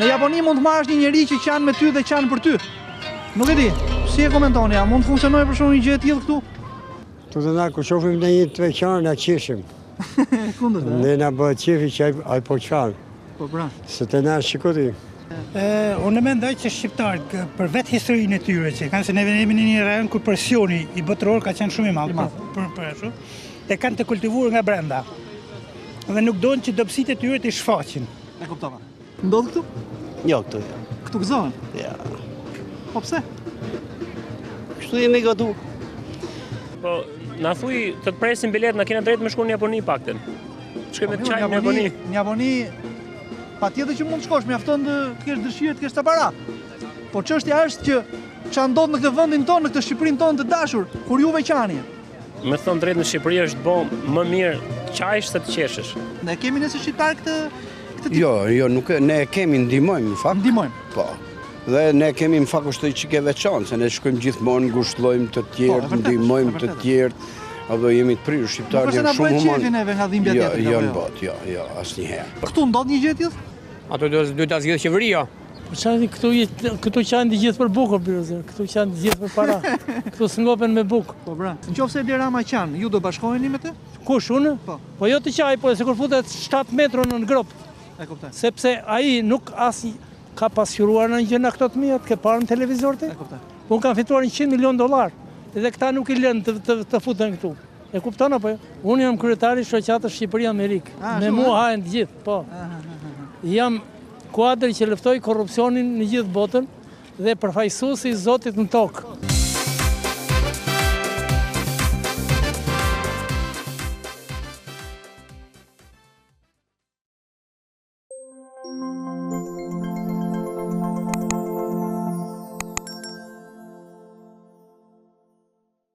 Në Japoni mund të marrësh një njerëz që qanë me ty dhe qanë për ty. Nuk e di, si e komenton ja, mund të funksionojë për shkak një gjë e tillë këtu? Tu të na ku shohim në një të veçantë na qeshim. Kundër. Ne na bëhet qefi që ai po çan. Po pra. Se të na shikoti. Unë mendoj që shqiptarët për vetë historinë e tyre që kanë se ne jemi në një rajon ku presioni i botëror ka qenë shumë i madh për ashtu, e kanë të kultivuar nga brenda. Dhe nuk doin që dobësitë e tyre të shfaqin. E kuptova. Ndodh këtu? Jo, këtu ja. Këtu gëzohen? Ja. Po pse? Kështu jemi gatu. Po, na thuj të presim bilet, na kena drejt me shku në Japoni pakten. Shkojmë të çajmë në Japoni. Në Japoni patjetër që mund të shkosh, mjafton të kesh dëshirë, të kesh ta para. Po çështja është që ç'a ndodh në këtë vendin tonë, në këtë Shqipërinë tonë të dashur, kur juve qani. Me thënë drejt në Shqipëri është bo më mirë qajsh se të qeshësh. Ne kemi nëse shqiptar këtë tip. Jo, nuk ne kemi ndihmojmë në fakt. Ndihmojmë. Po. Dhe ne kemi në fakt është që ke veçanë, se ne shkojmë gjithmonë, ngushëllojmë të tjerë, ndihmojmë të tjerë, apo jemi të prirë, shqiptarët janë shumë human. Qefin neve nga dhimbja tjetër. Jo, në botë, jo, asnjëherë. Këtu ndodh një gjë e tillë? Ato duhet ta zgjidhë qeveria. Këtu qanë të gjithë për bukë, këtu qanë të gjithë për para. Këtu s'ngopen me bukë. Po bra. Nëse Edi Rama qanë, ju do bashkoheni me të? Kush unë? Po jo të qaj, po sikur futet 7 metra në grop. E kuptoj. Sepse ai nuk as ka pasqyruar në gjëna këto të mia, ke parë në televizor ti? E kuptoj. Unë kam fituar $100 milion, edhe këta nuk i lënë të futen këtu. E kupton apo jo? Unë jam kryetari i shoqatës Shqipëri-Amerikë. Me mua hahen të gjithë, po. Jam kuadri që luftoi korrupsionin në gjithë botën dhe përfaqësuesi i Zotit në tokë.